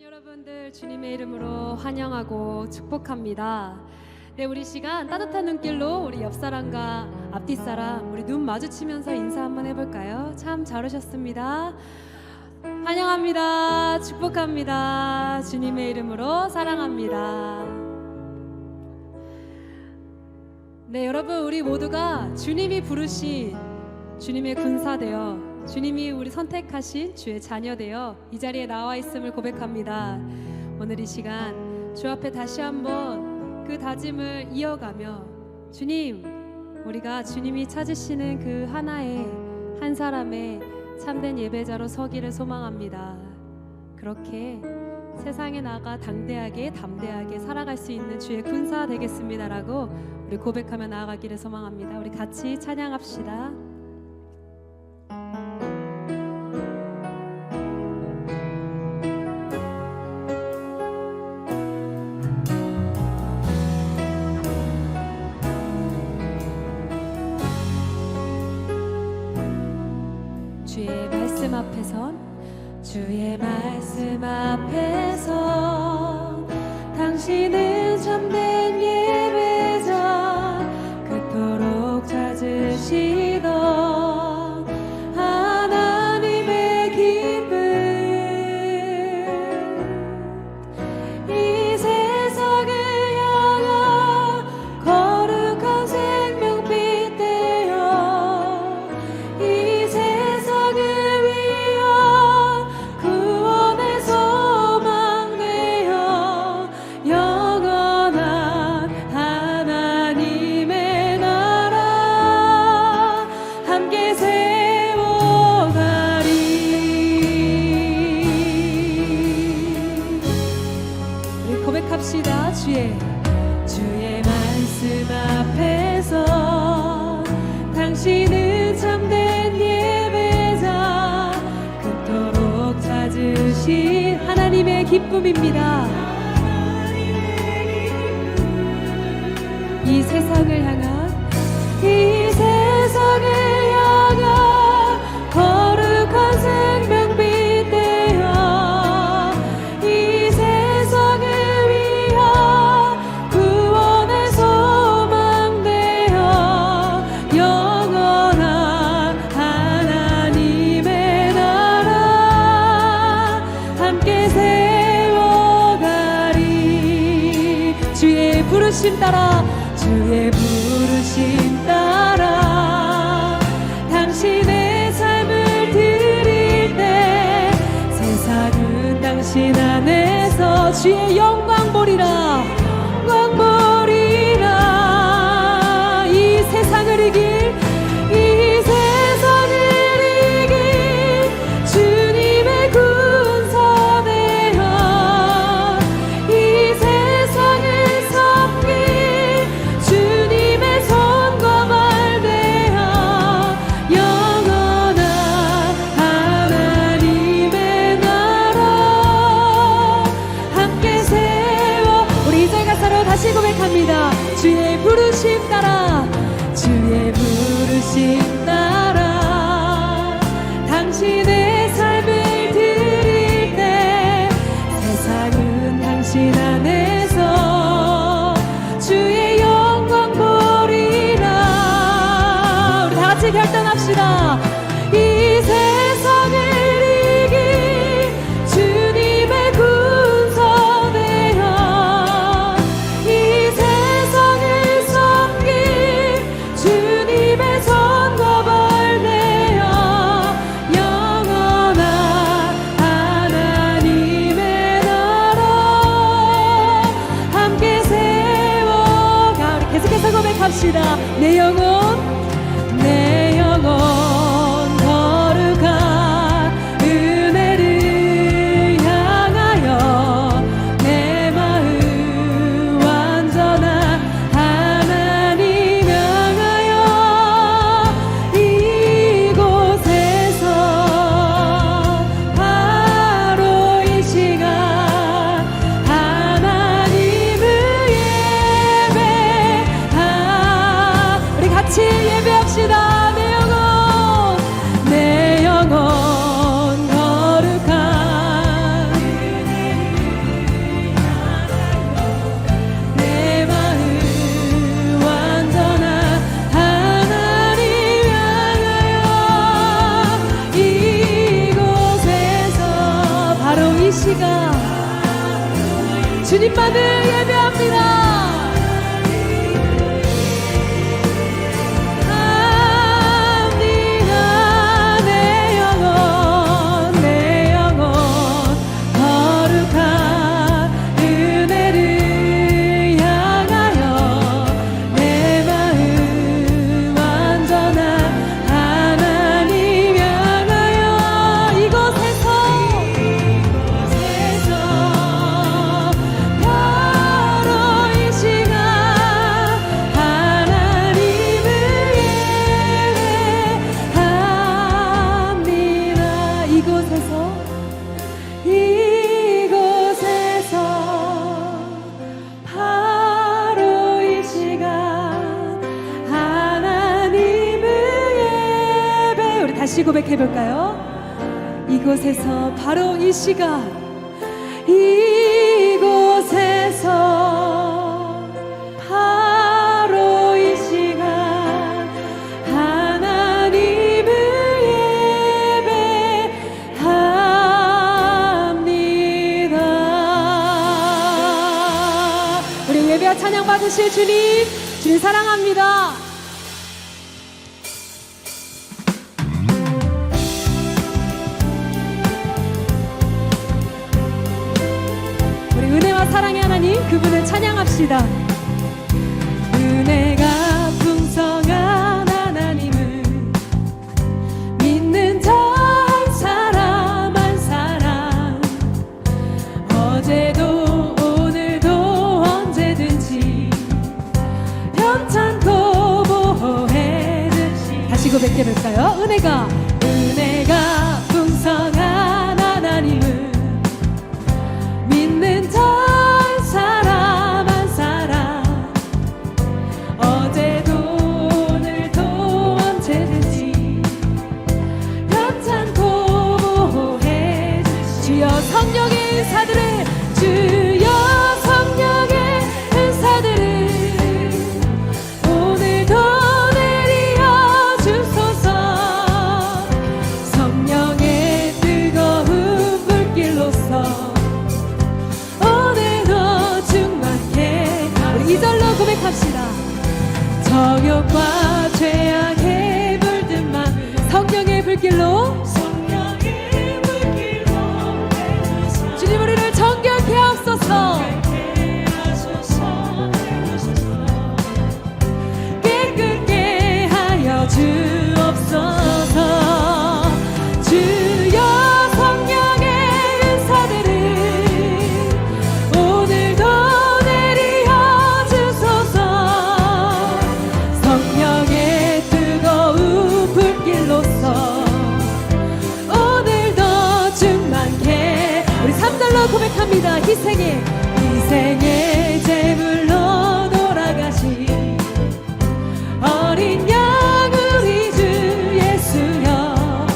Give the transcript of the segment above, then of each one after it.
여러분들 주님의 이름으로 환영하고 축복합니다. 네, 우리 시간 따뜻한 눈길로 우리 옆사람과 앞뒷사람 우리 눈 마주치면서 인사 한번 해볼까요? 참 잘 오셨습니다. 환영합니다. 축복합니다. 주님의 이름으로 사랑합니다. 네, 여러분, 우리 모두가 주님이 부르신 주님의 군사되어 주님이 우리 선택하신 주의 자녀되어 이 자리에 나와 있음을 고백합니다. 오늘 이 시간 주 앞에 다시 한번 그 다짐을 이어가며 주님, 우리가 주님이 찾으시는 그 하나의 한 사람의 참된 예배자로 서기를 소망합니다. 그렇게 세상에 나가 당대하게 담대하게 살아갈 수 있는 주의 군사 되겠습니다라고 우리 고백하며 나아가기를 소망합니다. 우리 같이 찬양합시다. 주의 말씀 앞에선 주의 말씀 앞에선 당신은 참된 예배자 그토록 찾으시던 하나님의 기쁨 이 세상을 향한 거룩한 생명빛 되어 이 세상을 위한 구원의 소망 되어 영원한 하나님의 나라 함께 세워가리. 우리 고백합시다. 주의 말씀 앞에서 당신은 참된 예배자 그토록 찾으신 하나님의 기쁨입니다. 이 세상을 향한 거룩한 생명빛 되어 이 세상을 위한 구원의 소망 되어 영원한 하나님의 나라 함께 세워가리. 주의 부르심 따라 당신의 삶을 드릴 때 세상은 당신 안에서 주의 영광 보리라. 이 세상을 이길 주님의 군사 되어 이 세상을 섬길 주님의 손과 발 되어 영원한 하나님의 나라 함께 세워. 우리 이 자리 가사로 다시 고백합니다. 주의 부르심 따라 당신의 삶을 드릴 때 세상은 당신 안에서 주의 영광 보리라. 우리 다같이 결단합시다. 이 세상을 이길 주님의 군사 되어 이 세상을 섬길 주님의 손과 발 되어 영원한 하나님의 나라 함께 세워가. 우리 계속해서 고백합시다. 내 영혼 거룩한 은혜를 향하여 내 마음 완전한 하나님 향하여 이곳에서 바로 이 시간 하나님을 예배하. 우리 같이 시간 주님만을 예배합니다. 다시 고백해볼까요? 이곳에서 바로 이 시간 이곳에서 바로 이 시간 하나님을 예배합니다. 우리 예배와 찬양 받으실 주님 사랑합니다. 은혜와 사랑의 하나님 그분을 찬양합시다. 은혜가 풍성한 하나님을 믿는 자 한 사람 한 사람 어제도 오늘도 언제든지 편찮고 보호해주시. 다시 고백해볼까요? 은혜가 풍성한 하나님을 믿는 자 한 사람 한 사람 어제도 오늘도 언제든지 편찮고 보호해 주시. 주여 성령의 은사들을 주여 성령의 은사들을 오늘도 내려 주소서. 성령의 뜨거운 불길로서 이절로 고백합시다. 정욕과 죄악에 물든 맘을 성령의 불길로 주님 우리를 정결케 하옵소서. 깨끗게 하여 주옵소서. 주여 성령의 은사들을 오늘도 고백합니다. 희생의 제물로 돌아가신 어린 양 우리 주 예수여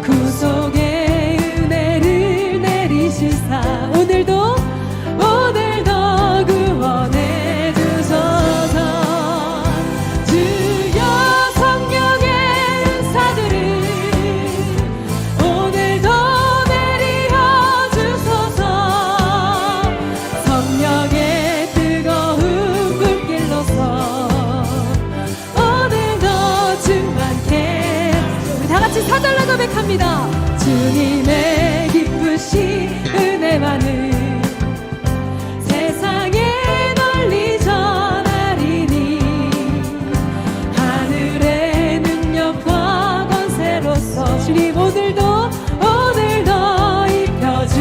구속의 은혜를 내리시사 오늘도 구원해 주소서. 주여 성령의 은사들을 오늘도 성령의 뜨거운 불길로서 오늘도 충만케. 우리 다같이 사절로 고백합니다. 주님의 기쁘신 은혜만을 세상에 널리 전하리니 하늘의 능력과 권세로서 주님 오늘도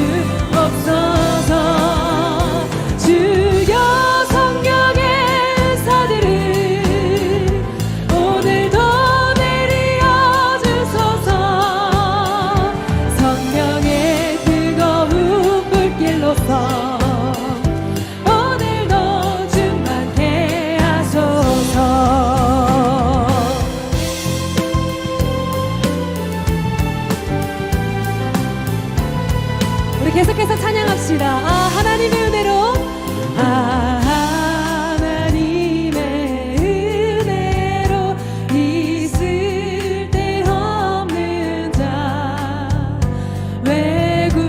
입혀주옵소서. 주여 성령의 은사들을 오늘도 내려 주소서. 성령의 뜨거운 불길로서 오늘도 충만케 하소서. 우리 계속해서 찬양합시다. 하나님의 은혜로 하나님의 은혜로 있을 데 없는 자 외국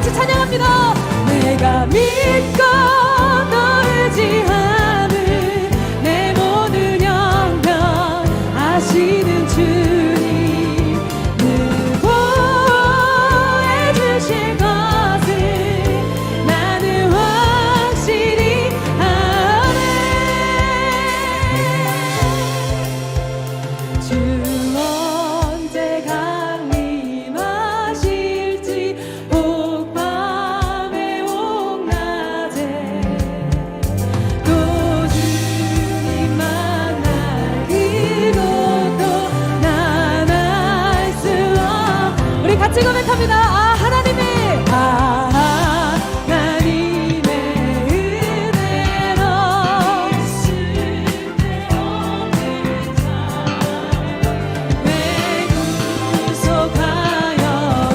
같이 찬양합니다. 내가 믿고 너를 지하는 내 모든 영광 아시는 주님 늘 보호해 주실 것을 나는 확실히 아네. 주 언제 강림하실지 혹밤에 혹낮에 또 주님 만날 그곳도 난 알 수 없. 우리 같이 고백합니다. 하나님의 은혜로 왜 구속하여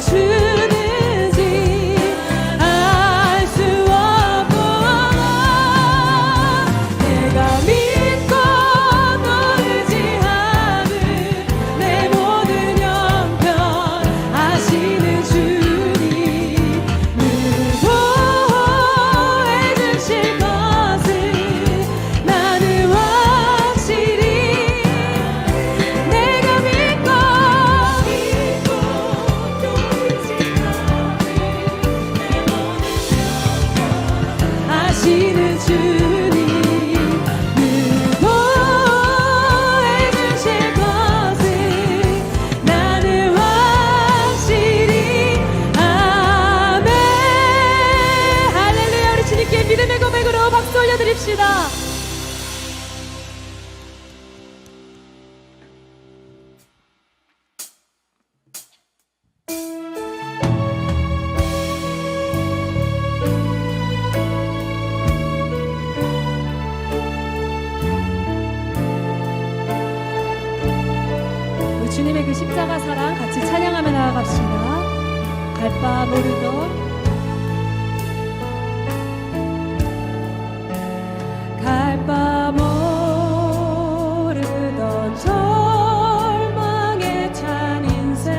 주는지 알 수 없구나. 내가 믿고 너를 지하는 내 모든 영병 아시는 주님 늘 보호해 주실 것을 나는 확실히 내가 믿고 아시는 주님 늘 보호해 주실 것을 나는 확실히 아멘. 할렐루야. 우리 주님께 믿음의 고백으로 박수 올려드립시다. 우리 주님의 그 십자가 사랑 같이 찬양하며 나아갑시다. 갈 바 모르던 갈 바 모르던 절망에 찬 인생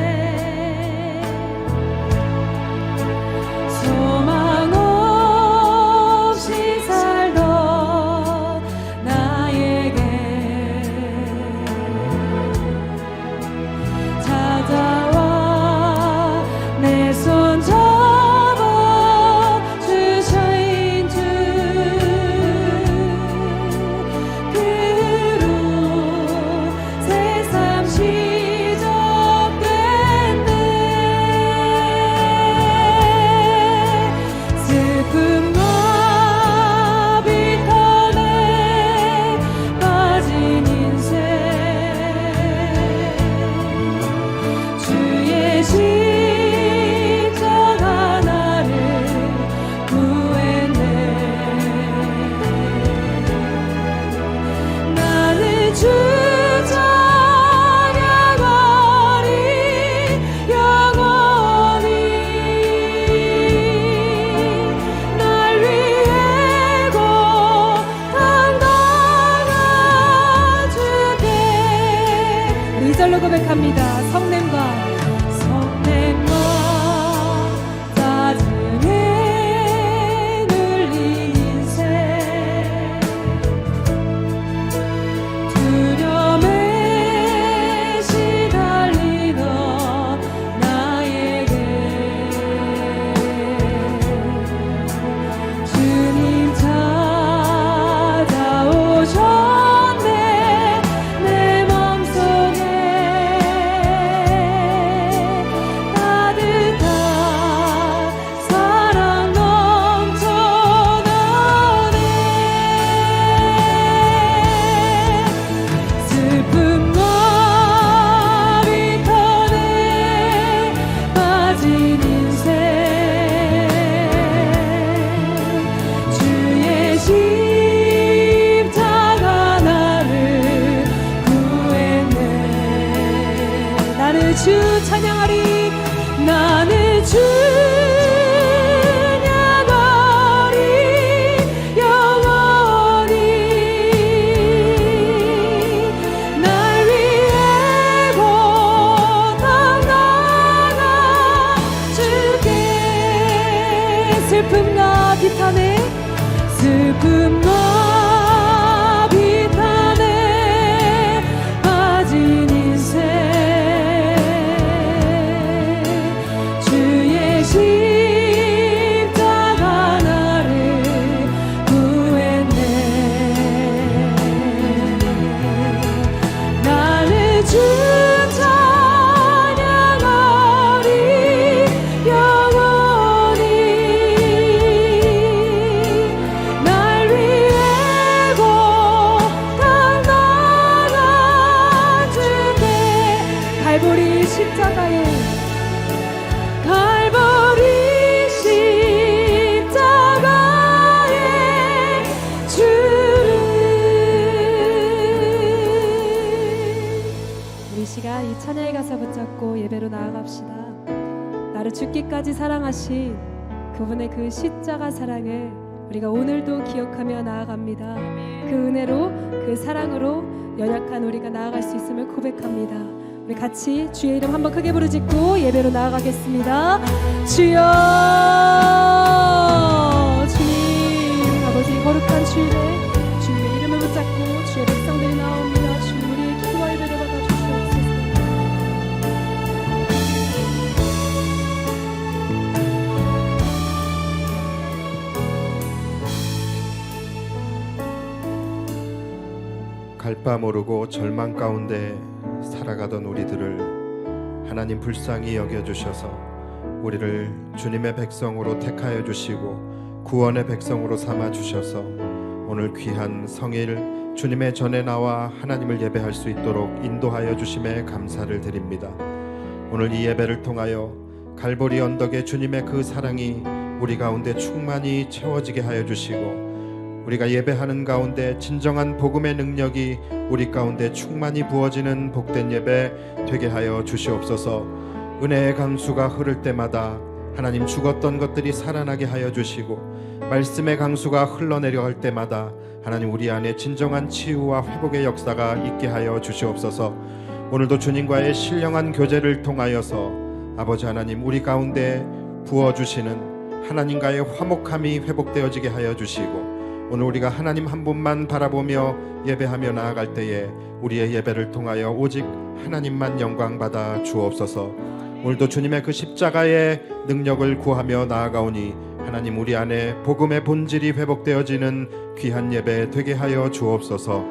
소망 없이 살던 나에게 찾아와 내 손 슬픔과 비탄에 슬픔과 비탄에 빠진 인생 주의 십자가 나를 구했네. 나는 주 찬양하리 영원히. 날 위해 고난 나간 주께 갈보리 십자가에 갈보리 십자가에 주를. 우리 시간 이 찬양의 가사 붙잡고 예배로 나아갑시다. 나를 죽기까지 사랑하신 그분의 그 십자가 사랑을 우리가 오늘도 기억하며 나아갑니다. 그 은혜로 그 사랑으로 연약한 우리가 나아갈 수 있음을 고백합니다. 우리 같이 주의 이름 한번 크게 부르짖고 예배로 나아가겠습니다. 주여, 주님, 아버지 거룩한 주일에 주님의 이름을 붙잡고 주의 백성들이 나옵니다. 주님, 우리의 기도와 예배를 받아주시옵소서. 갈 바 모르고 절망 가운데 살아가던 우리들을 하나님 불쌍히 여겨주셔서 우리를 주님의 백성으로 택하여 주시고 구원의 백성으로 삼아주셔서 오늘 귀한 성일 주님의 전에 나와 하나님을 예배할 수 있도록 인도하여 주심에 감사를 드립니다. 오늘 이 예배를 통하여 갈보리 언덕에 주님의 그 사랑이 우리 가운데 충만히 채워지게 하여 주시고 우리가 예배하는 가운데 진정한 복음의 능력이 우리 가운데 충만히 부어지는 복된 예배 되게 하여 주시옵소서. 은혜의 강수가 흐를 때마다 하나님 죽었던 것들이 살아나게 하여 주시고 말씀의 강수가 흘러내려갈 때마다 하나님 우리 안에 진정한 치유와 회복의 역사가 있게 하여 주시옵소서. 오늘도 주님과의 신령한 교제를 통하여서 아버지 하나님 우리 가운데 부어주시는 하나님과의 화목함이 회복되어지게 하여 주시고 오늘 우리가 하나님 한 분만 바라보며 예배하며 나아갈 때에 우리의 예배를 통하여 오직 하나님만 영광 받아 주옵소서. 오늘도 주님의 그 십자가의 능력을 구하며 나아가오니 하나님 우리 안에 복음의 본질이 회복되어지는 귀한 예배 되게 하여 주옵소서.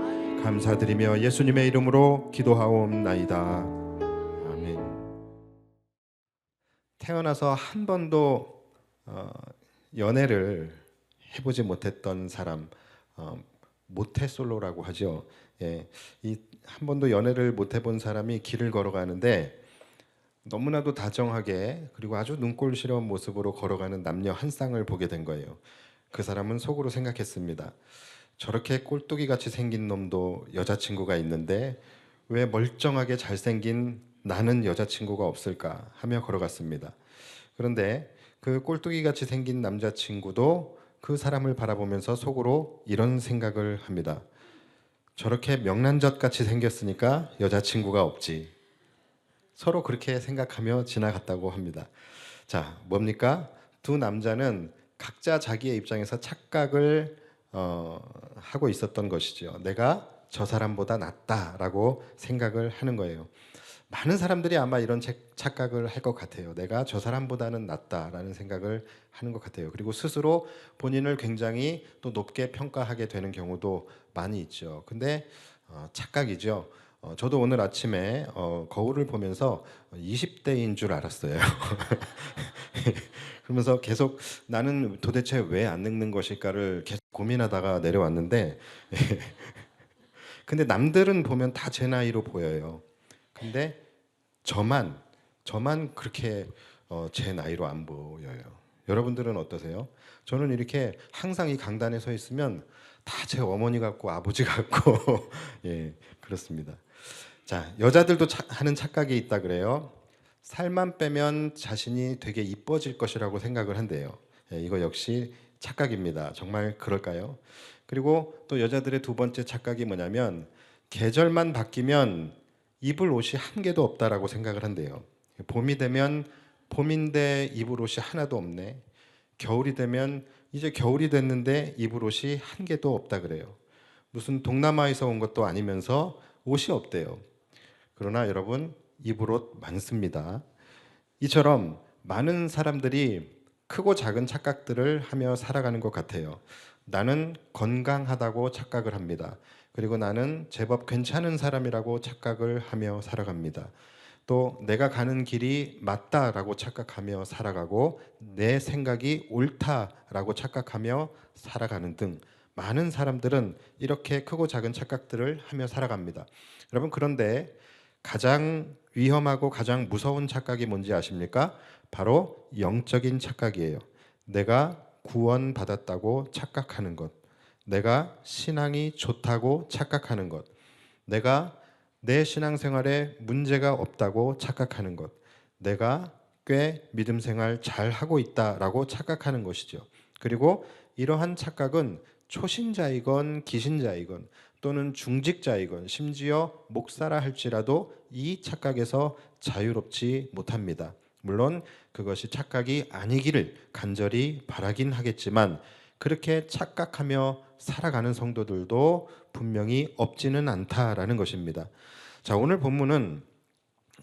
감사드리며 예수님의 이름으로 기도하옵나이다. 아멘. 태어나서 한 번도 연애를 해보지 못했던 사람, 모태솔로라고 하죠. 예, 이 한 번도 연애를 못 해본 사람이 길을 걸어가는데 너무나도 다정하게 그리고 아주 눈꼴시러운 모습으로 걸어가는 남녀 한 쌍을 보게 된 거예요. 그 사람은 속으로 생각했습니다. 저렇게 꼴뚜기 같이 생긴 놈도 여자친구가 있는데 왜 멀쩡하게 잘생긴 나는 여자친구가 없을까 하며 걸어갔습니다. 그런데 그 꼴뚜기 같이 생긴 남자친구도 그 사람을 바라보면서 속으로 이런 생각을 합니다. 저렇게 명란젓같이 생겼으니까 여자친구가 없지. 서로 그렇게 생각하며 지나갔다고 합니다. 자, 뭡니까? 두 남자는 각자 자기의 입장에서 착각을 하고 있었던 것이죠. 내가 저 사람보다 낫다라고 생각을 하는 거예요. 많은 사람들이 아마 이런 착각을 할 것 같아요. 내가 저 사람보다는 낫다라는 생각을 하는 것 같아요. 그리고 스스로 본인을 굉장히 또 높게 평가하게 되는 경우도 많이 있죠. 근데 착각이죠. 저도 오늘 아침에 거울을 보면서 20대인 줄 알았어요. 그러면서 계속 나는 도대체 왜 안 늙는 것일까를 계속 고민하다가 내려왔는데 근데 남들은 보면 다 제 나이로 보여요. 근데 저만 그렇게 제 나이로 안 보여요. 여러분들은 어떠세요? 저는 이렇게 항상 이 강단에 서 있으면 다 제 어머니 같고 아버지 같고 예, 그렇습니다. 자, 여자들도 하는 착각이 있다 그래요. 살만 빼면 자신이 되게 이뻐질 것이라고 생각을 한대요. 예, 이거 역시 착각입니다. 정말 그럴까요? 그리고 또 여자들의 두 번째 착각이 뭐냐면 계절만 바뀌면 입을 옷이 한 개도 없다라고 생각을 한대요. 봄이 되면 봄인데 입을 옷이 하나도 없네. 겨울이 되면 이제 겨울이 됐는데 입을 옷이 한 개도 없다 그래요. 무슨 동남아에서 온 것도 아니면서 옷이 없대요. 그러나 여러분, 입을 옷 많습니다. 이처럼 많은 사람들이 크고 작은 착각들을 하며 살아가는 것 같아요. 나는 건강하다고 착각을 합니다. 그리고 나는 제법 괜찮은 사람이라고 착각을 하며 살아갑니다. 또 내가 가는 길이 맞다라고 착각하며 살아가고 내 생각이 옳다라고 착각하며 살아가는 등 많은 사람들은 이렇게 크고 작은 착각들을 하며 살아갑니다. 여러분, 그런데 가장 위험하고 가장 무서운 착각이 뭔지 아십니까? 바로 영적인 착각이에요. 내가 구원받았다고 착각하는 것, 내가 신앙이 좋다고 착각하는 것, 내가 내 신앙생활에 문제가 없다고 착각하는 것, 내가 꽤 믿음 생활 잘 하고 있다라고 착각하는 것이죠. 그리고 이러한 착각은 초신자이건 기신자이건 또는 중직자이건 심지어 목사라 할지라도 이 착각에서 자유롭지 못합니다. 물론 그것이 착각이 아니기를 간절히 바라긴 하겠지만 그렇게 착각하며 살아가는 성도들도 분명히 없지는 않다라는 것입니다. 자, 오늘 본문은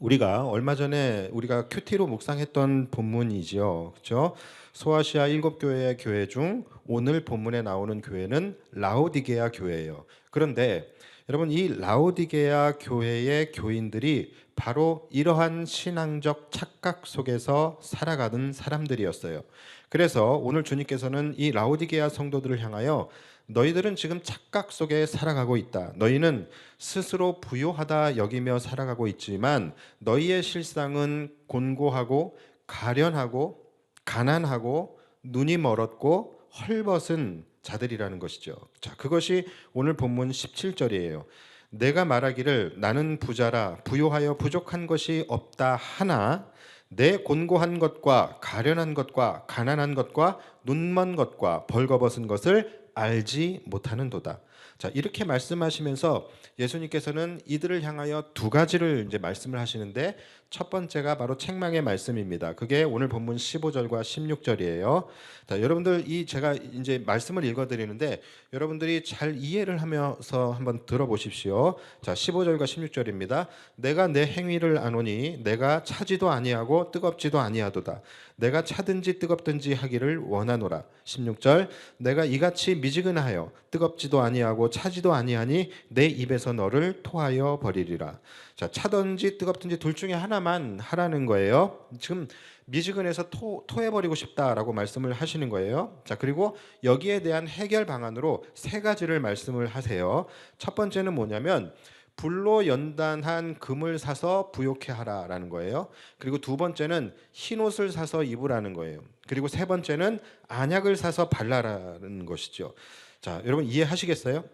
우리가 얼마 전에 우리가 큐티로 묵상했던 본문이지요. 그렇죠? 소아시아 7교회의 교회 중 오늘 본문에 나오는 교회는 라오디게아 교회예요. 그런데 여러분, 이 라오디게아 교회의 교인들이 바로 이러한 신앙적 착각 속에서 살아가는 사람들이었어요. 그래서 오늘 주님께서는 이 라오디게아 성도들을 향하여 너희들은 지금 착각 속에 살아가고 있다. 너희는 스스로 부요하다 여기며 살아가고 있지만 너희의 실상은 곤고하고 가련하고 가난하고 눈이 멀었고 헐벗은 자들이라는 것이죠. 자, 그것이 오늘 본문 17절이에요. 내가 말하기를 나는 부자라 부요하여 부족한 것이 없다 하나 내 곤고한 것과 가련한 것과 가난한 것과 눈먼 것과 벌거벗은 것을 알지 못하는도다. 자, 이렇게 말씀하시면서 예수님께서는 이들을 향하여 두 가지를 이제 말씀을 하시는데 첫 번째가 바로 책망의 말씀입니다. 그게 오늘 본문 15절과 16절이에요. 자, 여러분들 제가 이제 말씀을 읽어 드리는데 여러분들이 잘 이해를 하면서 한번 들어보십시오. 자, 15절과 16절입니다. 내가 내 행위를 아노니 내가 차지도 아니하고 뜨겁지도 아니하도다. 내가 차든지 뜨겁든지 하기를 원하노라. 16절 내가 이같이 미지근하여 뜨겁지도 아니하고 차지도 아니하니 내 입에서 너를 토하여 버리리라. 자, 차든지 뜨겁든지 둘 중에 하나만 하라는 거예요. 지금 미지근해서 토해버리고 싶다라고 말씀을 하시는 거예요. 자, 그리고 여기에 대한 해결 방안으로 세 가지를 말씀을 하세요. 첫 번째는 뭐냐면 불로 연단한 금을 사서 부욕해 하라라는 거예요. 그리고 두 번째는 흰 옷을 사서 입으라는 거예요. 그리고 세 번째는 안약을 사서 발라라는 것이죠. 자, 여러분 이해하시겠어요?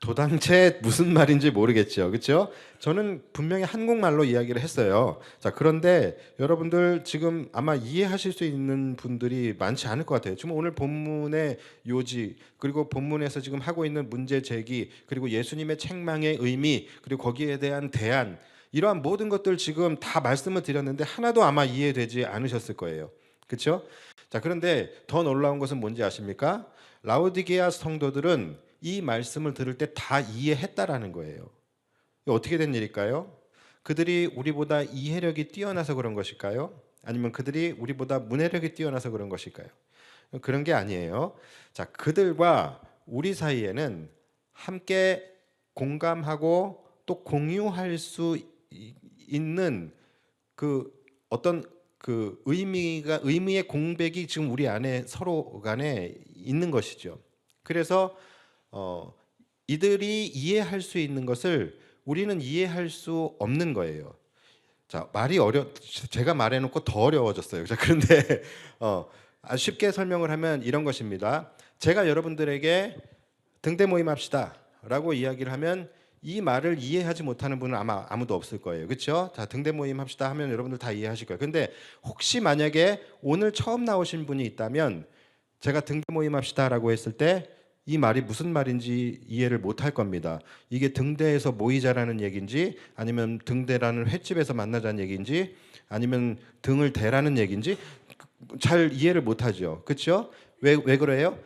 도당체 무슨 말인지 모르겠죠. 그렇죠? 저는 분명히 한국말로 이야기를 했어요. 자, 그런데 여러분들 지금 아마 이해하실 수 있는 분들이 많지 않을 것 같아요. 지금 오늘 본문의 요지, 그리고 본문에서 지금 하고 있는 문제 제기, 그리고 예수님의 책망의 의미, 그리고 거기에 대한 대안, 이러한 모든 것들 지금 다 말씀을 드렸는데 하나도 아마 이해되지 않으셨을 거예요. 그렇죠? 자, 그런데 더 놀라운 것은 뭔지 아십니까? 라오디게아 성도들은 이 말씀을 들을 때 다 이해했다라는 거예요. 어떻게 된 일일까요? 그들이 우리보다 이해력이 뛰어나서 그런 것일까요? 아니면 그들이 우리보다 문해력이 뛰어나서 그런 것일까요? 그런 게 아니에요. 자, 그들과 우리 사이에는 함께 공감하고 또 공유할 수 있는 그 어떤 그 의미의 공백이 지금 우리 안에 서로 간에 있는 것이죠. 그래서 이들이 이해할 수 있는 것을 우리는 이해할 수 없는 거예요. 자, 제가 말해놓고 더 어려워졌어요. 자, 그런데 쉽게 설명을 하면 이런 것입니다. 제가 여러분들에게 등대 모임합시다라고 이야기를 하면 이 말을 이해하지 못하는 분은 아마 아무도 없을 거예요. 그렇죠? 자, 등대 모임 합시다 하면 여러분들 다 이해하실 거예요. 근데 혹시 만약에 오늘 처음 나오신 분이 있다면 제가 등대 모임 합시다라고 했을 때 이 말이 무슨 말인지 이해를 못할 겁니다. 이게 등대에서 모이자라는 얘기인지 아니면 등대라는 횟집에서 만나자는 얘기인지 아니면 등을 대라는 얘기인지 잘 이해를 못하죠. 그렇죠? 왜 그래요?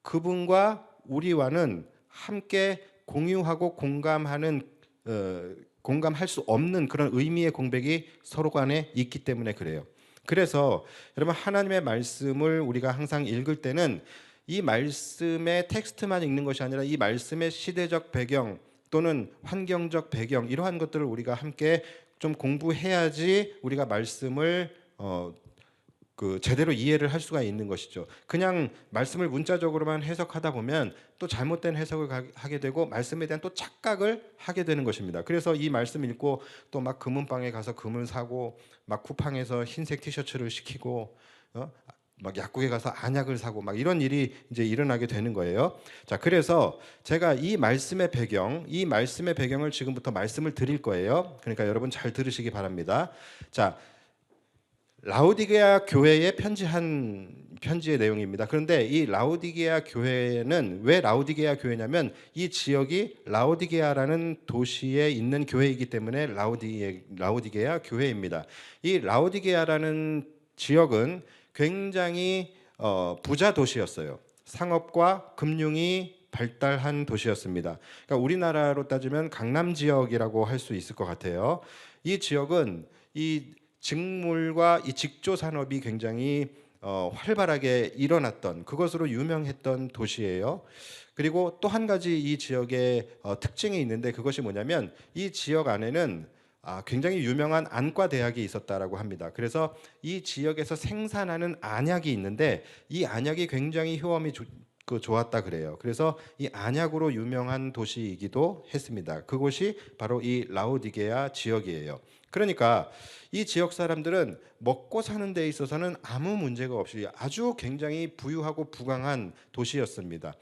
그분과 우리와는 함께 공유하고 공감하는 공감할 수 없는 그런 의미의 공백이 서로 간에 있기 때문에 그래요. 그래서 여러분 하나님의 말씀을 우리가 항상 읽을 때는 이 말씀의 텍스트만 읽는 것이 아니라 이 말씀의 시대적 배경 또는 환경적 배경 이러한 것들을 우리가 함께 좀 공부해야지 우리가 말씀을 제대로 이해를 할 수가 있는 것이죠. 그냥 말씀을 문자적으로만 해석하다 보면 또 잘못된 해석을 하게 되고 말씀에 대한 또 착각을 하게 되는 것입니다. 그래서 이 말씀 읽고 또 막 금은방에 가서 금을 사고 막 쿠팡에서 흰색 티셔츠를 시키고 막 약국에 가서 안약을 사고 막 이런 일이 이제 일어나게 되는 거예요. 자, 그래서 제가 이 말씀의 배경을 지금부터 말씀을 드릴 거예요. 그러니까 여러분 잘 들으시기 바랍니다. 자, 라오디게아 교회에 편지한 편지의 내용입니다. 그런데 이 라오디게아 교회는 왜 라오디게아 교회냐면 이 지역이 라오디게아라는 도시에 있는 교회이기 때문에 라오디게아 교회입니다. 이 라오디게아라는 지역은 굉장히 부자 도시였어요. 상업과 금융이 발달한 도시였습니다. 그러니까 우리나라로 따지면 강남 지역이라고 할 수 있을 것 같아요. 이 지역은 이 직물과 이 직조 산업이 굉장히 활발하게 일어났던 그것으로 유명했던 도시예요. 그리고 또 한 가지 이 지역의 특징이 있는데 그것이 뭐냐면 이 지역 안에는 굉장히 유명한 안과 대학이 있었다라고 합니다. 그래서 이 지역에서 생산하는 안약이 있는데 이 안약이 굉장히 효험이 좋았다 그래요. 그래서 이 안약으로 유명한 도시이기도 했습니다. 그곳이 바로 이 라오디게아 지역이에요. 그러니까 이 지역 사람들은 먹고 사는 데 있어서는 아무 문제가 없이 아주 굉장히 부유하고 부강한 도시였습니다.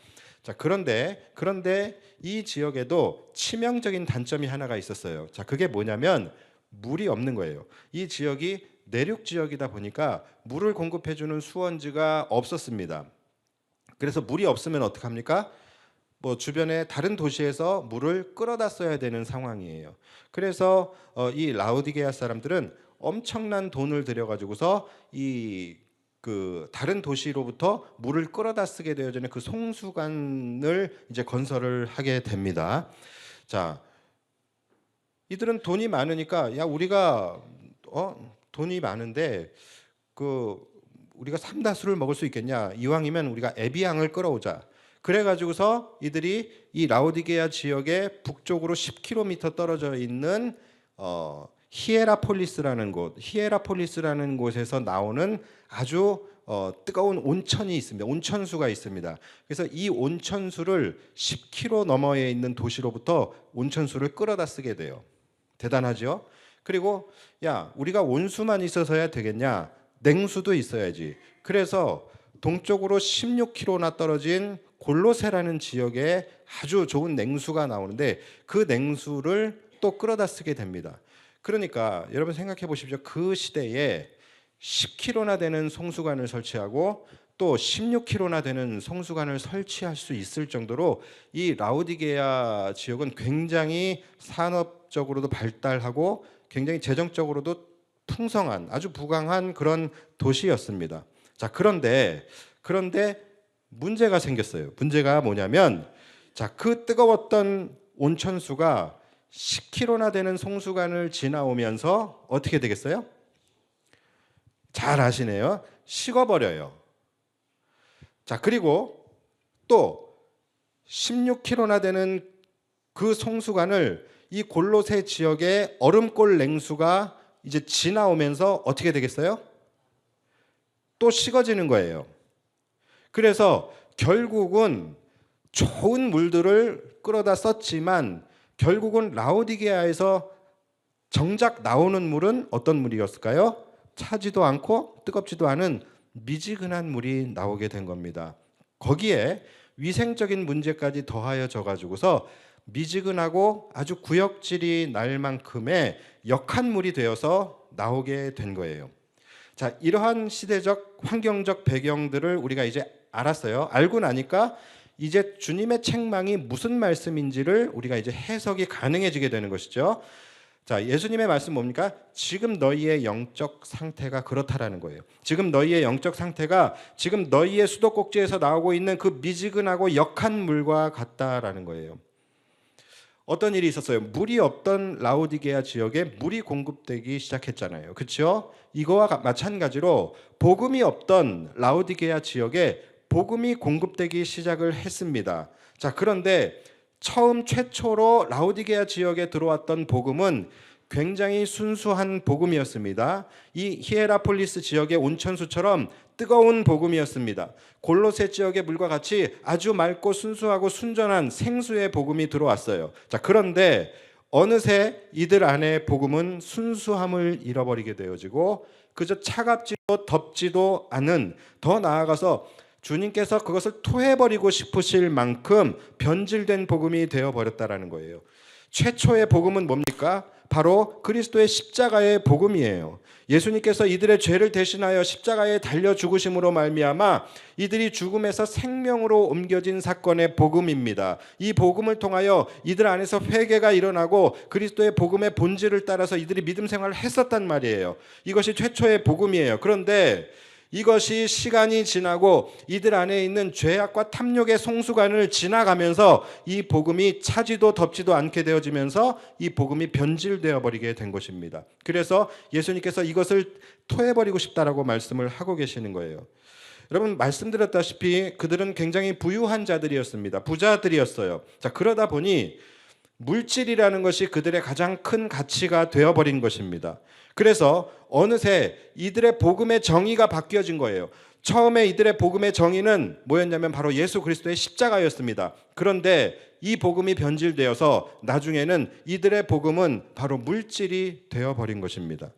자, 그런데 이 지역에도 치명적인 단점이 하나가 있었어요. 자, 그게 뭐냐면 물이 없는 거예요. 이 지역이 내륙 지역이다 보니까 물을 공급해 주는 수원지가 없었습니다. 그래서 물이 없으면 어떡합니까? 주변에 다른 도시에서 물을 끌어다 써야 되는 상황이에요. 그래서 이 라오디게아 사람들은 엄청난 돈을 들여가지고서 다른 도시로부터 물을 끌어다 쓰게 되어지는 그 송수관을 이제 건설을 하게 됩니다. 자, 이들은 돈이 많으니까 야 우리가 돈이 많은데 우리가 삼다수를 먹을 수 있겠냐? 이왕이면 우리가 에비앙을 끌어오자. 그래가지고서 이들이 이 라오디게아 지역의 북쪽으로 10km 떨어져 있는 히에라폴리스라는 곳에서 나오는 아주 뜨거운 온천이 있습니다. 온천수가 있습니다. 그래서 이 온천수를 10km 너머에 있는 도시로부터 온천수를 끌어다 쓰게 돼요. 대단하죠? 그리고 야 우리가 온수만 있어서야 되겠냐? 냉수도 있어야지. 그래서 동쪽으로 16km나 떨어진 골로세라는 지역에 아주 좋은 냉수가 나오는데 그 냉수를 또 끌어다 쓰게 됩니다. 그러니까 여러분 생각해 보십시오. 그 시대에 10km나 되는 송수관을 설치하고 또 16km나 되는 송수관을 설치할 수 있을 정도로 이 라오디게아 지역은 굉장히 산업적으로도 발달하고 굉장히 재정적으로도 풍성한 아주 부강한 그런 도시였습니다. 자, 그런데 문제가 생겼어요. 문제가 뭐냐면 그 뜨거웠던 온천수가 10km나 되는 송수관을 지나오면서 어떻게 되겠어요? 잘 아시네요. 식어버려요. 자, 그리고 또 16km나 되는 그 송수관을 이 골로새 지역의 얼음골 냉수가 이제 지나오면서 어떻게 되겠어요? 또 식어지는 거예요. 그래서 결국은 좋은 물들을 끌어다 썼지만 결국은 라오디게아에서 정작 나오는 물은 어떤 물이었을까요? 차지도 않고 뜨겁지도 않은 미지근한 물이 나오게 된 겁니다. 거기에 위생적인 문제까지 더하여져 가지고서 미지근하고 아주 구역질이 날 만큼의 역한 물이 되어서 나오게 된 거예요. 자, 이러한 시대적 환경적 배경들을 우리가 이제 알았어요. 알고 나니까 이제 주님의 책망이 무슨 말씀인지를 우리가 이제 해석이 가능해지게 되는 것이죠. 자, 예수님의 말씀 뭡니까? 지금 너희의 영적 상태가 그렇다라는 거예요. 지금 너희의 영적 상태가 지금 너희의 수도꼭지에서 나오고 있는 그 미지근하고 역한 물과 같다라는 거예요. 어떤 일이 있었어요? 물이 없던 라오디게아 지역에 물이 공급되기 시작했잖아요. 그렇죠? 이거와 마찬가지로 복음이 없던 라오디게아 지역에 복음이 공급되기 시작을 했습니다. 자, 그런데 최초로 라오디게아 지역에 들어왔던 복음은 굉장히 순수한 복음이었습니다. 이 히에라폴리스 지역의 온천수처럼 뜨거운 복음이었습니다. 골로새 지역의 물과 같이 아주 맑고 순수하고 순전한 생수의 복음이 들어왔어요. 자, 그런데 어느새 이들 안에 복음은 순수함을 잃어버리게 되어지고 그저 차갑지도 덥지도 않은, 더 나아가서 주님께서 그것을 토해버리고 싶으실 만큼 변질된 복음이 되어버렸다라는 거예요. 최초의 복음은 뭡니까? 바로 그리스도의 십자가의 복음이에요. 예수님께서 이들의 죄를 대신하여 십자가에 달려 죽으심으로 말미암아 이들이 죽음에서 생명으로 옮겨진 사건의 복음입니다. 이 복음을 통하여 이들 안에서 회개가 일어나고 그리스도의 복음의 본질을 따라서 이들이 믿음 생활을 했었단 말이에요. 이것이 최초의 복음이에요. 그런데 이것이 시간이 지나고 이들 안에 있는 죄악과 탐욕의 송수관을 지나가면서 이 복음이 차지도 덥지도 않게 되어지면서 이 복음이 변질되어 버리게 된 것입니다. 그래서 예수님께서 이것을 토해버리고 싶다라고 말씀을 하고 계시는 거예요. 여러분, 말씀드렸다시피 그들은 굉장히 부유한 자들이었습니다. 부자들이었어요. 자, 그러다 보니 물질이라는 것이 그들의 가장 큰 가치가 되어버린 것입니다. 그래서 어느새 이들의 복음의 정의가 바뀌어진 거예요. 처음에 이들의 복음의 정의는 뭐였냐면 바로 예수 그리스도의 십자가였습니다. 그런데 이 복음이 변질되어서 나중에는 이들의 복음은 바로 물질이 되어버린 것입니다.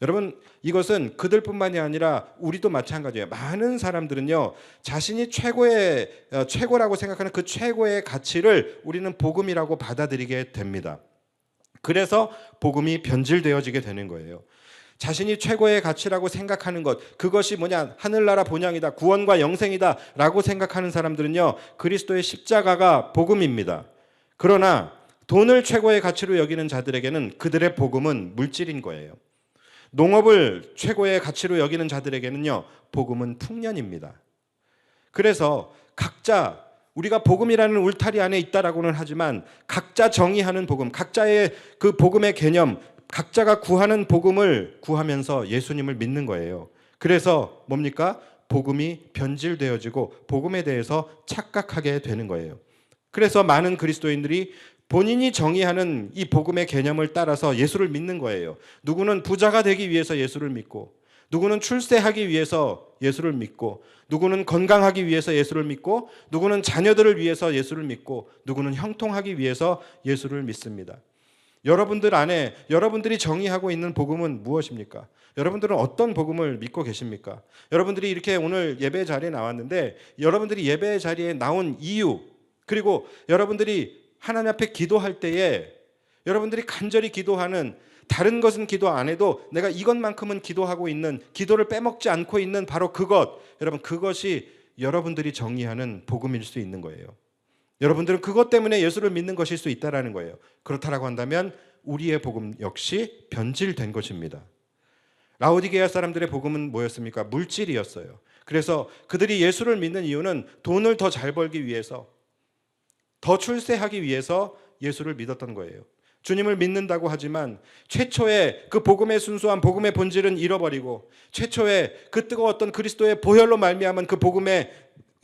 여러분, 이것은 그들뿐만이 아니라 우리도 마찬가지예요. 많은 사람들은요, 자신이 최고라고 생각하는 그 최고의 가치를 우리는 복음이라고 받아들이게 됩니다. 그래서 복음이 변질되어지게 되는 거예요. 자신이 최고의 가치라고 생각하는 것, 그것이 뭐냐? 하늘나라 본향이다, 구원과 영생이다 라고 생각하는 사람들은요, 그리스도의 십자가가 복음입니다. 그러나 돈을 최고의 가치로 여기는 자들에게는 그들의 복음은 물질인 거예요. 농업을 최고의 가치로 여기는 자들에게는요, 복음은 풍년입니다. 그래서 각자 우리가 복음이라는 울타리 안에 있다라고는 하지만 각자 정의하는 복음, 각자의 그 복음의 개념, 각자가 구하는 복음을 구하면서 예수님을 믿는 거예요. 그래서 뭡니까? 복음이 변질되어지고 복음에 대해서 착각하게 되는 거예요. 그래서 많은 그리스도인들이 본인이 정의하는 이 복음의 개념을 따라서 예수를 믿는 거예요. 누구는 부자가 되기 위해서 예수를 믿고, 누구는 출세하기 위해서 예수를 믿고, 누구는 건강하기 위해서 예수를 믿고, 누구는 자녀들을 위해서 예수를 믿고, 누구는 형통하기 위해서 예수를 믿습니다. 여러분들 안에 여러분들이 정의하고 있는 복음은 무엇입니까? 여러분들은 어떤 복음을 믿고 계십니까? 여러분들이 이렇게 오늘 예배 자리에 나왔는데 여러분들이 예배 자리에 나온 이유, 그리고 여러분들이 하나님 앞에 기도할 때에 여러분들이 간절히 기도하는, 다른 것은 기도 안 해도 내가 이것만큼은 기도하고 있는, 기도를 빼먹지 않고 있는 바로 그것, 여러분, 그것이 여러분들이 정의하는 복음일 수 있는 거예요. 여러분들은 그것 때문에 예수를 믿는 것일 수 있다는 거예요. 그렇다라고 한다면 우리의 복음 역시 변질된 것입니다. 라오디게아 사람들의 복음은 뭐였습니까? 물질이었어요. 그래서 그들이 예수를 믿는 이유는 돈을 더 잘 벌기 위해서, 더 출세하기 위해서 예수를 믿었던 거예요. 주님을 믿는다고 하지만 최초의 그 복음의 순수한 복음의 본질은 잃어버리고, 최초의 그 뜨거웠던 그리스도의 보혈로 말미암은 그 복음의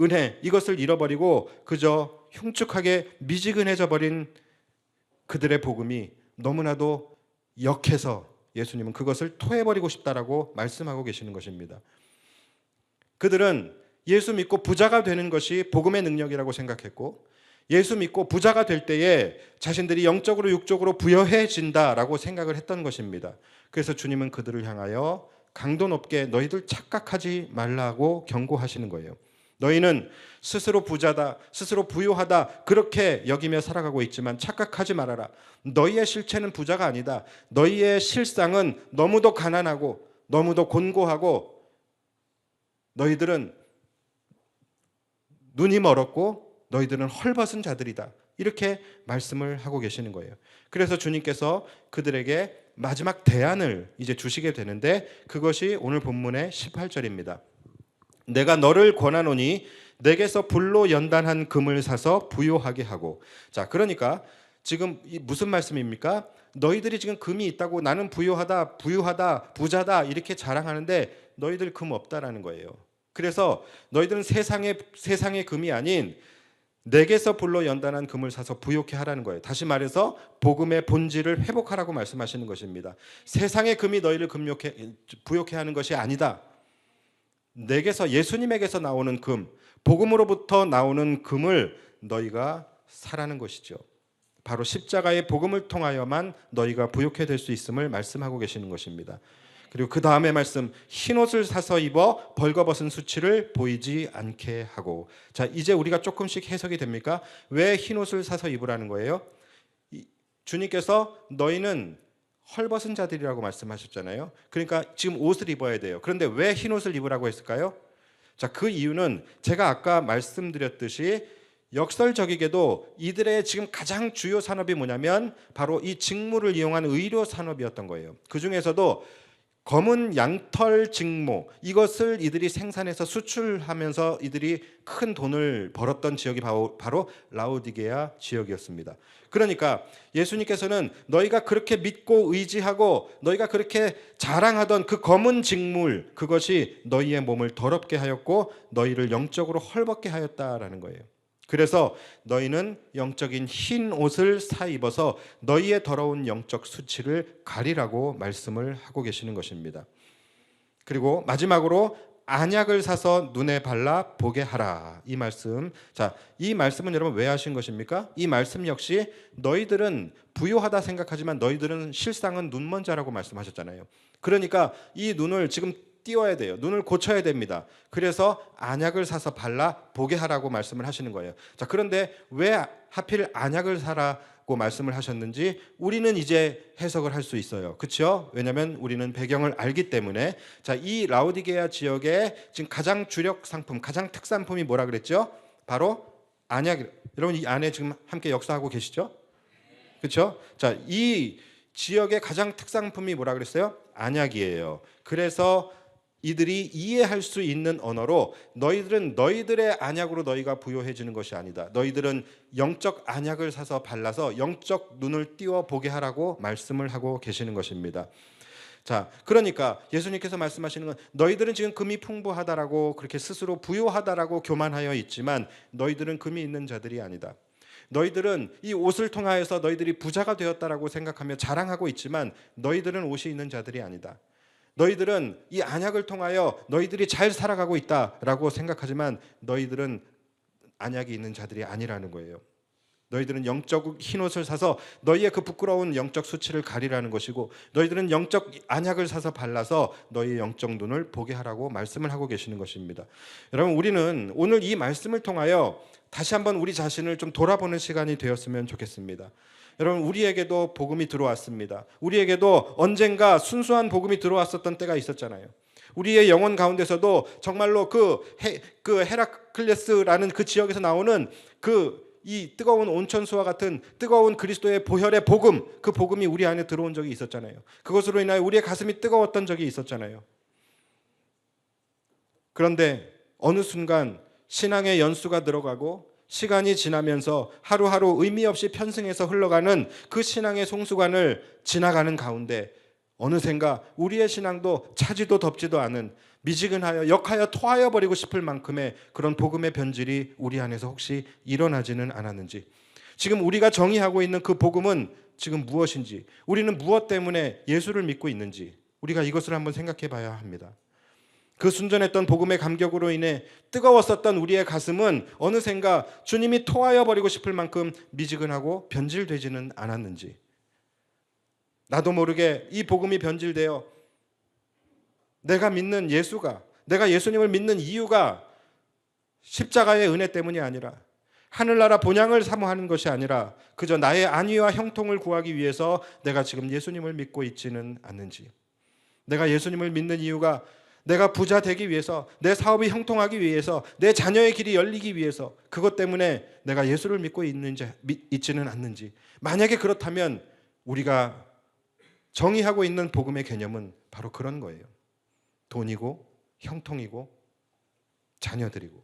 은혜, 이것을 잃어버리고 그저 흉측하게 미지근해져 버린 그들의 복음이 너무나도 역해서 예수님은 그것을 토해버리고 싶다라고 말씀하고 계시는 것입니다. 그들은 예수 믿고 부자가 되는 것이 복음의 능력이라고 생각했고, 예수 믿고 부자가 될 때에 자신들이 영적으로 육적으로 부여해진다라고 생각을 했던 것입니다. 그래서 주님은 그들을 향하여 강도 높게 너희들 착각하지 말라고 경고하시는 거예요. 너희는 스스로 부자다, 스스로 부유하다 그렇게 여기며 살아가고 있지만 착각하지 말아라. 너희의 실체는 부자가 아니다. 너희의 실상은 너무도 가난하고 너무도 곤고하고 너희들은 눈이 멀었고 너희들은 헐벗은 자들이다. 이렇게 말씀을 하고 계시는 거예요. 그래서 주님께서 그들에게 마지막 대안을 이제 주시게 되는데 그것이 오늘 본문의 18절입니다. 내가 너를 권하노니 내게서 불로 연단한 금을 사서 부요하게 하고. 자, 그러니까 지금 무슨 말씀입니까? 너희들이 지금 금이 있다고 나는 부유하다, 부유하다, 부자다 이렇게 자랑하는데 너희들 금 없다라는 거예요. 그래서 너희들은 세상의 금이 아닌 내게서 불로 연단한 금을 사서 부요케 하라는 거예요. 다시 말해서 복음의 본질을 회복하라고 말씀하시는 것입니다. 세상의 금이 너희를 부요케 하는 것이 아니다. 내게서 예수님에게서 나오는 금, 복음으로부터 나오는 금을 너희가 사라는 것이죠. 바로 십자가의 복음을 통하여만 너희가 부요케 될 수 있음을 말씀하고 계시는 것입니다. 그리고 그 다음에 말씀, 흰옷을 사서 입어 벌거벗은 수치를 보이지 않게 하고. 자, 이제 우리가 조금씩 해석이 됩니까? 왜 흰옷을 사서 입으라는 거예요? 주님께서 너희는 헐벗은 자들이라고 말씀하셨잖아요. 그러니까 지금 옷을 입어야 돼요. 그런데 왜 흰옷을 입으라고 했을까요? 자, 그 이유는 제가 아까 말씀드렸듯이 역설적이게도 이들의 지금 가장 주요 산업이 뭐냐면 바로 이 직무를 이용한 의료 산업이었던 거예요. 그 중에서도 검은 양털 직무, 이것을 이들이 생산해서 수출하면서 이들이 큰 돈을 벌었던 지역이 바로 라오디게아 지역이었습니다. 그러니까 예수님께서는 너희가 그렇게 믿고 의지하고 너희가 그렇게 자랑하던 그 검은 직물, 그것이 너희의 몸을 더럽게 하였고 너희를 영적으로 헐벗게 하였다라는 거예요. 그래서 너희는 영적인 흰 옷을 사 입어서 너희의 더러운 영적 수치를 가리라고 말씀을 하고 계시는 것입니다. 그리고 마지막으로 안약을 사서 눈에 발라 보게 하라. 이 말씀. 자, 이 말씀은 여러분 왜 하신 것입니까? 이 말씀 역시 너희들은 부요하다 생각하지만 너희들은 실상은 눈먼 자라고 말씀하셨잖아요. 그러니까 이 눈을 지금 띄워야 돼요. 눈을 고쳐야 됩니다. 그래서 안약을 사서 발라 보게 하라고 말씀을 하시는 거예요. 자, 그런데 왜 하필 안약을 사라고 말씀을 하셨는지 우리는 이제 해석을 할 수 있어요. 그렇죠? 왜냐하면 우리는 배경을 알기 때문에. 자, 이 라오디게아 지역의 지금 가장 주력 상품, 가장 특산품이 뭐라 그랬죠? 바로 안약. 여러분 이 안에 지금 함께 역사하고 계시죠? 그렇죠? 자, 이 지역의 가장 특산품이 뭐라 그랬어요? 안약이에요. 그래서 이들이 이해할 수 있는 언어로 너희들은 너희들의 안약으로 너희가 부요해지는 것이 아니다. 너희들은 영적 안약을 사서 발라서 영적 눈을 띄워 보게 하라고 말씀을 하고 계시는 것입니다. 자, 그러니까 예수님께서 말씀하시는 건 너희들은 지금 금이 풍부하다라고 그렇게 스스로 부요하다라고 교만하여 있지만 너희들은 금이 있는 자들이 아니다. 너희들은 이 옷을 통하여서 너희들이 부자가 되었다라고 생각하며 자랑하고 있지만 너희들은 옷이 있는 자들이 아니다. 너희들은 이 안약을 통하여 너희들이 잘 살아가고 있다라고 생각하지만 너희들은 안약이 있는 자들이 아니라는 거예요. 너희들은 영적 흰옷을 사서 너희의 그 부끄러운 영적 수치를 가리라는 것이고 너희들은 영적 안약을 사서 발라서 너희의 영적 눈을 보게 하라고 말씀을 하고 계시는 것입니다. 여러분, 우리는 오늘 이 말씀을 통하여 다시 한번 우리 자신을 좀 돌아보는 시간이 되었으면 좋겠습니다. 여러분, 우리에게도 복음이 들어왔습니다. 우리에게도 언젠가 순수한 복음이 들어왔었던 때가 있었잖아요. 우리의 영혼 가운데서도 정말로 그 헤라클레스라는 그 지역에서 나오는 이 뜨거운 온천수와 같은 뜨거운 그리스도의 보혈의 복음, 그 복음이 우리 안에 들어온 적이 있었잖아요. 그것으로 인하여 우리의 가슴이 뜨거웠던 적이 있었잖아요. 그런데 어느 순간 신앙의 연수가 들어가고 시간이 지나면서 하루하루 의미 없이 편승해서 흘러가는 그 신앙의 송수관을 지나가는 가운데 어느샌가 우리의 신앙도 차지도 덥지도 않은 미지근하여 역하여 토하여 버리고 싶을 만큼의 그런 복음의 변질이 우리 안에서 혹시 일어나지는 않았는지, 지금 우리가 정의하고 있는 그 복음은 지금 무엇인지, 우리는 무엇 때문에 예수를 믿고 있는지 우리가 이것을 한번 생각해 봐야 합니다. 그 순전했던 복음의 감격으로 인해 뜨거웠었던 우리의 가슴은 어느샌가 주님이 토하여 버리고 싶을 만큼 미지근하고 변질되지는 않았는지, 나도 모르게 이 복음이 변질되어 내가 믿는 예수가, 내가 예수님을 믿는 이유가 십자가의 은혜 때문이 아니라 하늘나라 본향을 사모하는 것이 아니라 그저 나의 안위와 형통을 구하기 위해서 내가 지금 예수님을 믿고 있지는 않는지, 내가 예수님을 믿는 이유가 내가 부자 되기 위해서, 내 사업이 형통하기 위해서, 내 자녀의 길이 열리기 위해서 그것 때문에 내가 예수를 믿고 있지는 않는지. 만약에 그렇다면 우리가 정의하고 있는 복음의 개념은 바로 그런 거예요. 돈이고 형통이고 자녀들이고.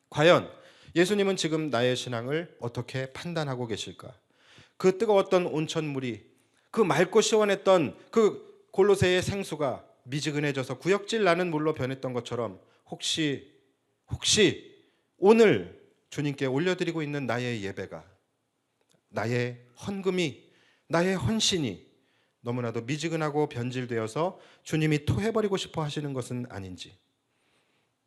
과연 예수님은 지금 나의 신앙을 어떻게 판단하고 계실까? 그 뜨거웠던 온천물이, 그 맑고 시원했던 그 골로새의 생수가 미지근해져서 구역질 나는 물로 변했던 것처럼 혹시 오늘 주님께 올려드리고 있는 나의 예배가, 나의 헌금이, 나의 헌신이 너무나도 미지근하고 변질되어서 주님이 토해버리고 싶어 하시는 것은 아닌지.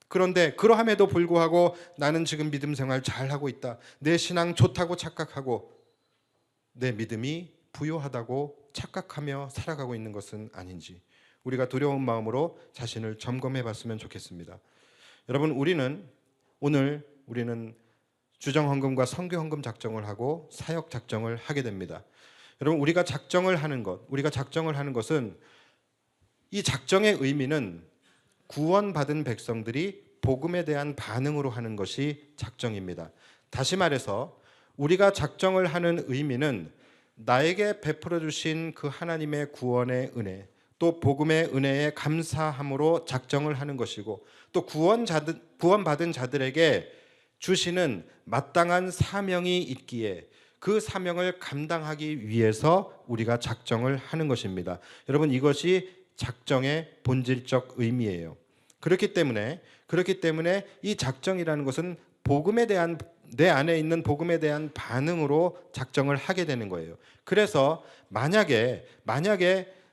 그런데 그러함에도 불구하고 나는 지금 믿음 생활 잘하고 있다, 내 신앙 좋다고 착각하고 내 믿음이 부요하다고 착각하며 살아가고 있는 것은 아닌지, 우리가 두려운 마음으로 자신을 점검해 봤으면 좋겠습니다. 여러분, 우리는 주정헌금과 선교헌금 작정을 하고 사역 작정을 하게 됩니다. 여러분, 우리가 작정을 하는 것은, 이 작정의 의미는 구원받은 백성들이 복음에 대한 반응으로 하는 것이 작정입니다. 다시 말해서 우리가 작정을 하는 의미는 나에게 베풀어 주신 그 하나님의 구원의 은혜, 또 복음의 은혜에 감사함으로 작정을 하는 것이고, 또 구원받은 자들에게 주시는 마땅한 사명이 있기에 그 사명을 감당하기 위해서 우리가 작정을 하는 것입니다. 여러분, 이것이 작정의 본질적 의미예요. 그렇기 때문에 이 작정이라는 것은 복음에 대한, 내 안에 있는 복음에 대한 반응으로 작정을 하게 되는 거예요. 그래서 만약에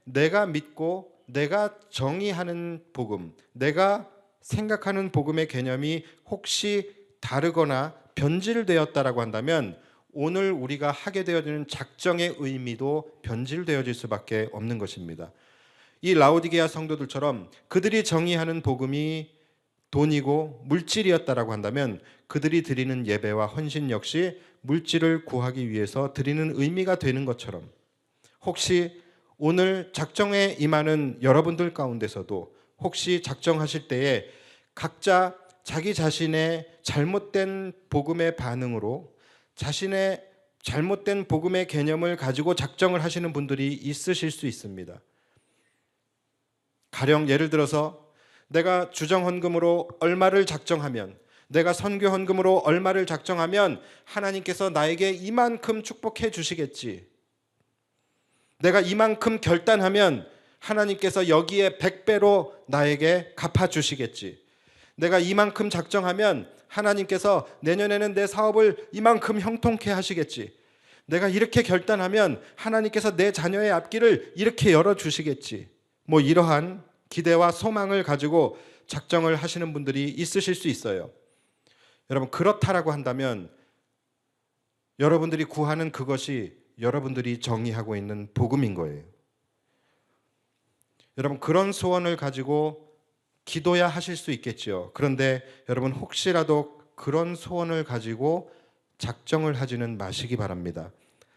내가 믿고 내가 정의하는 복음, 내가 생각하는 복음의 개념이 혹시 다르거나 변질되었다라고 한다면 오늘 우리가 하게 되어지는 작정의 의미도 변질되어질 수밖에 없는 것입니다. 이 라오디게아 성도들처럼 그들이 정의하는 복음이 돈이고 물질이었다라고 한다면 그들이 드리는 예배와 헌신 역시 물질을 구하기 위해서 드리는 의미가 되는 것처럼, 혹시 오늘 작정에 임하는 여러분들 가운데서도 혹시 작정하실 때에 각자 자기 자신의 잘못된 복음의 반응으로 자신의 잘못된 복음의 개념을 가지고 작정을 하시는 분들이 있으실 수 있습니다. 가령 예를 들어서 내가 주정헌금으로 얼마를 작정하면, 내가 선교헌금으로 얼마를 작정하면 하나님께서 나에게 이만큼 축복해 주시겠지, 내가 이만큼 결단하면 하나님께서 여기에 100배로 나에게 갚아주시겠지, 내가 이만큼 작정하면 하나님께서 내년에는 내 사업을 이만큼 형통케 하시겠지, 내가 이렇게 결단하면 하나님께서 내 자녀의 앞길을 이렇게 열어주시겠지, 이러한 기대와 소망을 가지고 작정을 하시는 분들이 있으실 수 있어요. 여러분, 그렇다라고 한다면 여러분들이 구하는 그것이 여러분들이 정의하고 있는 복음인 거예요. 여러분, 그런 소원을 가지고 기도야 하실 수 있겠죠. 그런데 여러분, 혹시라도 그런 소원을 가지고 작정을 하지는 마시기 바랍니다.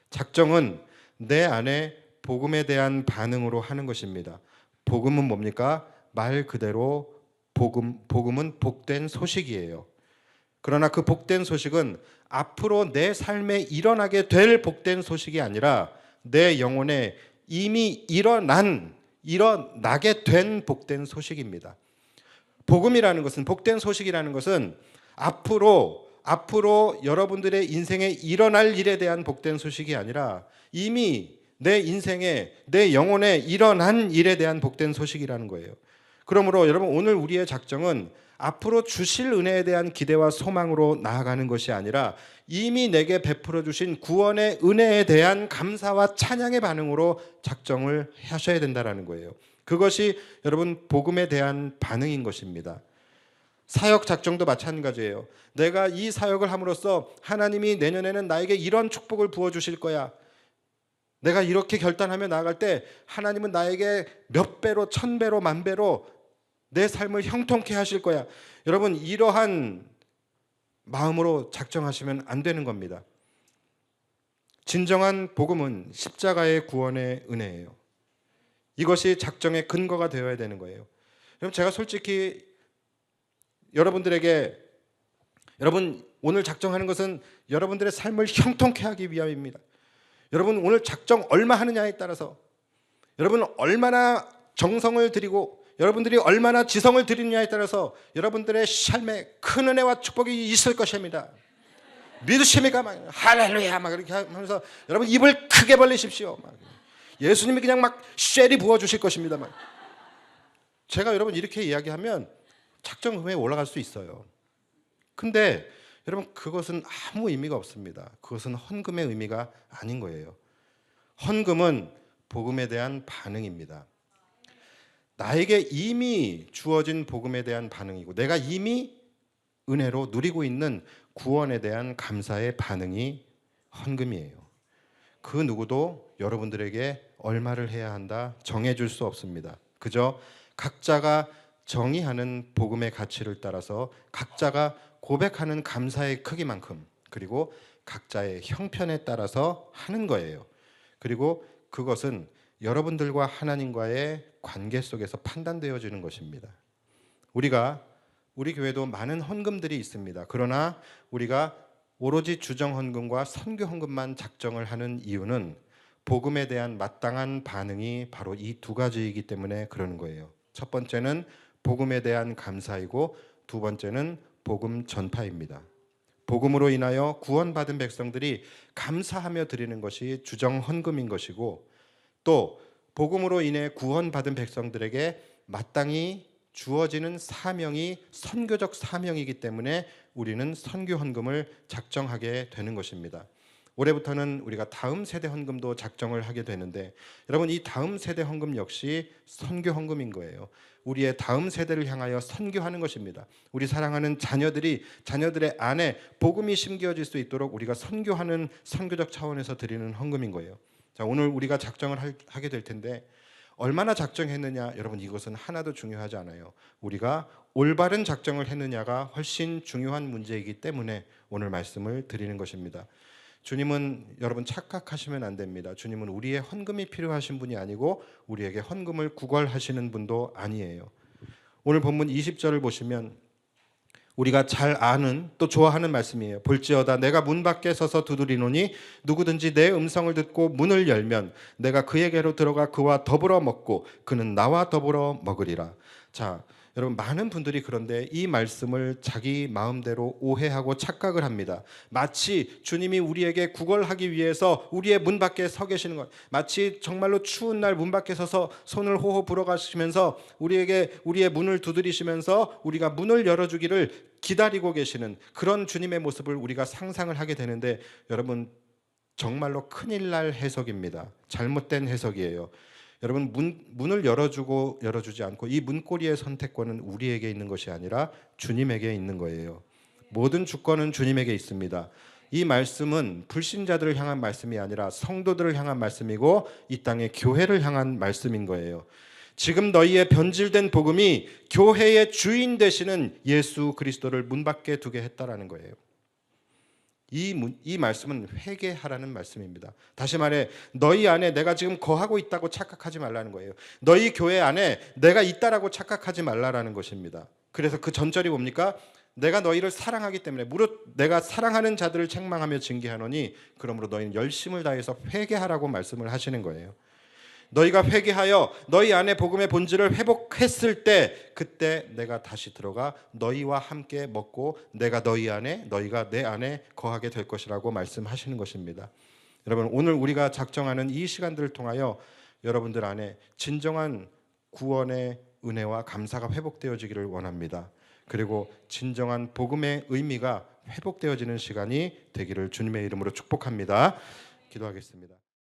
작정은 내 안에 복음에 대한 반응으로 하는 것입니다. 복음은 뭡니까? 말 그대로 복음은 복된 소식이에요. 그러나 그 복된 소식은 앞으로 내 삶에 일어나게 될 복된 소식이 아니라 내 영혼에 이미 일어나게 된 복된 소식입니다. 복음이라는 것은, 복된 소식이라는 것은 앞으로 여러분들의 인생에 일어날 일에 대한 복된 소식이 아니라 이미 내 인생에, 내 영혼에 일어난 일에 대한 복된 소식이라는 거예요. 그러므로 여러분, 오늘 우리의 작정은 앞으로 주실 은혜에 대한 기대와 소망으로 나아가는 것이 아니라 이미 내게 베풀어 주신 구원의 은혜에 대한 감사와 찬양의 반응으로 작정을 하셔야 된다는 거예요. 그것이 여러분 복음에 대한 반응인 것입니다. 사역 작정도 마찬가지예요. 내가 이 사역을 함으로써 하나님이 내년에는 나에게 이런 축복을 부어주실 거야, 내가 이렇게 결단하며 나아갈 때 하나님은 나에게 몇 배로, 1000배로, 10,000배로 내 삶을 형통케 하실 거야. 여러분, 이러한 마음으로 작정하시면 안 되는 겁니다. 진정한 복음은 십자가의 구원의 은혜예요. 이것이 작정의 근거가 되어야 되는 거예요. 여러분 제가 솔직히 여러분들에게 여러분 오늘 작정하는 것은 여러분들의 삶을 형통케 하기 위함입니다. 여러분 오늘 작정 얼마 하느냐에 따라서 여러분 얼마나 정성을 들이고 여러분들이 얼마나 지성을 들이느냐에 따라서 여러분들의 삶에 큰 은혜와 축복이 있을 것입니다. 믿으십니까? 막 할렐루야 막 이렇게 하면서 여러분 입을 크게 벌리십시오. 막 예수님이 그냥 막 쉐리 부어 주실 것입니다. 막 제가 여러분 이렇게 이야기하면 작정 금액이 올라갈 수 있어요. 근데 여러분 그것은 아무 의미가 없습니다. 그것은 헌금의 의미가 아닌 거예요. 헌금은 복음에 대한 반응입니다. 나에게 이미 주어진 복음에 대한 반응이고 내가 이미 은혜로 누리고 있는 구원에 대한 감사의 반응이 헌금이에요. 그 누구도 여러분들에게 얼마를 해야 한다 정해줄 수 없습니다. 그저 각자가 정의하는 복음의 가치를 따라서 각자가 고백하는 감사의 크기만큼 그리고 각자의 형편에 따라서 하는 거예요. 그리고 그것은 여러분들과 하나님과의 관계 속에서 판단되어지는 것입니다. 우리 교회도 많은 헌금들이 있습니다. 그러나 우리가 오로지 주정 헌금과 선교 헌금만 작정을 하는 이유는 복음에 대한 마땅한 반응이 바로 이 두 가지이기 때문에 그러는 거예요. 첫 번째는 복음에 대한 감사이고 두 번째는 복음 전파입니다. 복음으로 인하여 구원받은 백성들이 감사하며 드리는 것이 주정 헌금인 것이고 또 복음으로 인해 구원받은 백성들에게 마땅히 주어지는 사명이 선교적 사명이기 때문에 우리는 선교 헌금을 작정하게 되는 것입니다. 올해부터는 우리가 다음 세대 헌금도 작정을 하게 되는데 여러분 이 다음 세대 헌금 역시 선교 헌금인 거예요. 우리의 다음 세대를 향하여 선교하는 것입니다. 우리 사랑하는 자녀들의 안에 복음이 심겨질 수 있도록 우리가 선교하는 선교적 차원에서 드리는 헌금인 거예요. 자, 오늘 우리가 작정을 하게 될 텐데 얼마나 작정했느냐 여러분 이것은 하나도 중요하지 않아요. 우리가 올바른 작정을 했느냐가 훨씬 중요한 문제이기 때문에 오늘 말씀을 드리는 것입니다. 주님은 여러분 착각하시면 안 됩니다. 주님은 우리의 헌금이 필요하신 분이 아니고 우리에게 헌금을 구걸하시는 분도 아니에요. 오늘 본문 20절을 보시면 우리가 잘 아는 또 좋아하는 말씀이에요. 볼지어다 내가 문 밖에 서서 두드리노니 누구든지 내 음성을 듣고 문을 열면 내가 그에게로 들어가 그와 더불어 먹고 그는 나와 더불어 먹으리라. 자, 여러분 많은 분들이 그런데 이 말씀을 자기 마음대로 오해하고 착각을 합니다. 마치 주님이 우리에게 구걸하기 위해서 우리의 문 밖에 서 계시는 것, 마치 정말로 추운 날 문 밖에 서서 손을 호호 불어가시면서 우리에게 우리의 문을 두드리시면서 우리가 문을 열어주기를 기다리고 계시는 그런 주님의 모습을 우리가 상상을 하게 되는데 여러분 정말로 큰일 날 해석입니다. 잘못된 해석이에요. 여러분 문을 열어주지 않고 이 문고리의 선택권은 우리에게 있는 것이 아니라 주님에게 있는 거예요. 모든 주권은 주님에게 있습니다. 이 말씀은 불신자들을 향한 말씀이 아니라 성도들을 향한 말씀이고 이 땅의 교회를 향한 말씀인 거예요. 지금 너희의 변질된 복음이 교회의 주인 되시는 예수 그리스도를 문 밖에 두게 했다라는 거예요. 이 말씀은 회개하라는 말씀입니다. 다시 말해 너희 안에 내가 지금 거하고 있다고 착각하지 말라는 거예요. 너희 교회 안에 내가 있다라고 착각하지 말라라는 것입니다. 그래서 그 전절이 뭡니까? 내가 너희를 사랑하기 때문에 무릇 내가 사랑하는 자들을 책망하며 징계하노니 그러므로 너희는 열심을 다해서 회개하라고 말씀을 하시는 거예요. 너희가 회개하여 너희 안에 복음의 본질을 회복했을 때 그때 내가 다시 들어가 너희와 함께 먹고 내가 너희 안에 너희가 내 안에 거하게 될 것이라고 말씀하시는 것입니다. 여러분 오늘 우리가 작정하는 이 시간들을 통하여 여러분들 안에 진정한 구원의 은혜와 감사가 회복되어지기를 원합니다. 그리고 진정한 복음의 의미가 회복되어지는 시간이 되기를 주님의 이름으로 축복합니다. 기도하겠습니다.